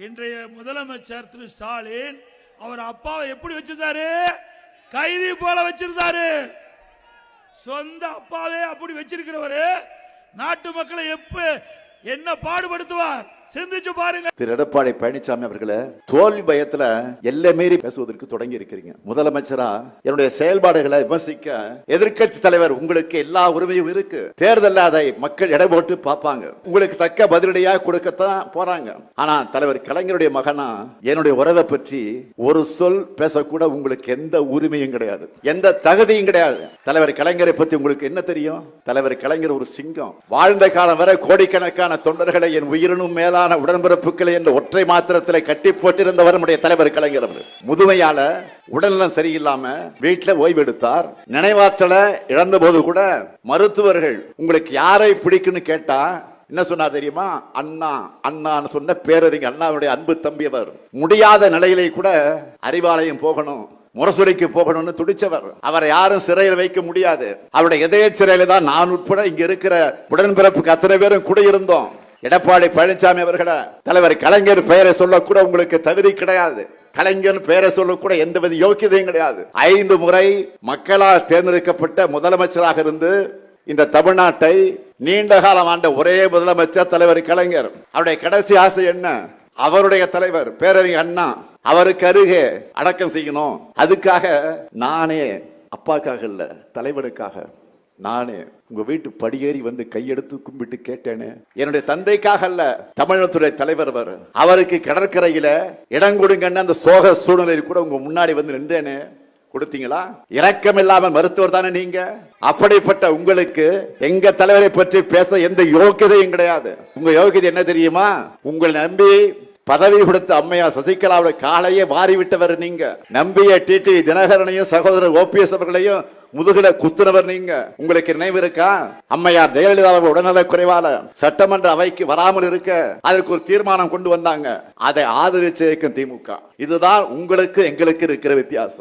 இன்றைய முதலமைச்சர் திரு ஸ்டாலின் அவர் அப்பாவை எப்படி வச்சிருந்தாரு? கைதி போல வச்சிருந்தாரு. சொந்த அப்பாவே அப்படி வச்சிருக்கிறவரு நாட்டு மக்களை என்ன பாடுபடுத்துவார்? சிந்திச்சு பாருங்க. திரு எடப்பாடி பழனிசாமி அவர்களே, தோல்வி பயத்துல எல்லை மீறி பேசுவதற்கு தொடங்கி இருக்கிறீங்க. முதலமைச்சரா என்னுடைய செயல்பாடுகளை விமர்சிக்க எதிர்க்கட்சி தலைவர் உங்களுக்கு எல்லா உரிமையும் இருக்கு. தேர்தல் அதை மக்கள் எடை போட்டு பார்ப்பாங்க. உங்களுக்கு தக்க பதிலடியா கொடுக்கத்தான் போறாங்க. ஆனா தலைவர் கலைஞருடைய மகனா என்னுடைய உறவை பற்றி ஒரு சொல் பேசக்கூட உங்களுக்கு எந்த உரிமையும் கிடையாது, எந்த தகுதியும் கிடையாது. தலைவர் கலைஞரை பத்தி உங்களுக்கு என்ன தெரியும்? தலைவர் கலைஞர் ஒரு சிங்கம். வாழ்ந்த காலம் வரை கோடிக்கணக்கான தொண்டர்களை என் உயிரினும் மேல உடன்பிறப்புகளை என்ற ஒற்றை மாத்திரத்தில் கட்டி போட்டிருந்தவர் நம்முடைய தலைவர் கலைஞர். முதுமையால உடல்நலம் சரியில்லாம வீட்டில் ஓய்வெடுத்தார். நினைவாற்றல இழந்த போது கூட மருத்துவர்கள் உங்களுக்கு யாரை பிடிக்குன்னு கேட்டா என்ன சொன்னா தெரியுமா? அண்ணா. அண்ணான்னு சொன்ன பேரறிஞர் அண்ணாவுடைய அன்பு தம்பியவர். முடியாத நிலையிலே கூட அறிவாலயம் போகணும், முரசொலிக்கு போகணும்னு துடிச்சவர். அவரை யாரும் சிறையில் வைக்க முடியாது. அவருடைய இதய சிறையில தான் நான் உட்பட இங்க இருக்கிற உடன்பிறப்புக்கு அத்தனை பேரும் குடியிருந்தோம். எடப்பாடி பழனிசாமி அவர்கள தலைவர் கலைஞர் பெயரை சொல்லக்கூட உங்களுக்கு தகுதி கிடையாது. கலைஞர் பெயரை சொல்லக்கூட எந்தவித யோக்கியதையும் கிடையாது. 5 முறை மக்களால் தேர்ந்தெடுக்கப்பட்ட முதலமைச்சராக இருந்து இந்த தமிழ்நாட்டை நீண்ட காலம் ஆண்ட ஒரே முதலமைச்சர் தலைவர் கலைஞர். அவருடைய கடைசி ஆசை என்ன? அவருடைய தலைவர் பேரறிஞர் அண்ணா அவருக்கு அருகே அடக்கம் செய்யணும். அதுக்காக நானே, அப்பாக்காக இல்ல தலைவனுக்காக நானே உங்க வீட்டு படியேறி வந்து கையெடுத்து கும்பிட்டு கேட்டேனே. என்னுடைய தந்தைக்காக அல்ல, தமிழகத்துடைய தலைவர் அவருக்கு கடற்கரையில இடம் கொடுங்கன்னு அந்த சோக சூழ்நிலையில் கூட உங்க முன்னாடி வந்து நின்றேனே. கொடுத்தீங்களா? இரக்கம் இல்லாமல் மருத்துவர் தானே நீங்க. அப்படிப்பட்ட உங்களுக்கு எங்க தலைவரை பற்றி பேச எந்த யோகியதையும் கிடையாது. உங்க யோகியதை என்ன தெரியுமா? உங்களை நம்பி பதவி கொடுத்த அம்மையார் சசிகலாவுடைய காலையே வாரிவிட்டவர் நீங்க. நம்பிய டிடிவி தினகரனையும் சகோதரர் ஓபிஎஸ் அவர்களையும் முதுகுல குத்துனவர் நீங்க. உங்களுக்கு நினைவு இருக்கா? அம்மையார் ஜெயலலிதா உடல்நலக் குறைவால சட்டமன்ற அவைக்கு வராமல் இருக்க அதற்கு ஒரு தீர்மானம் கொண்டு வந்தாங்க. அதை ஆதரிச்சு திமுக. இதுதான் உங்களுக்கு எங்களுக்கு இருக்கிற வித்தியாசம்.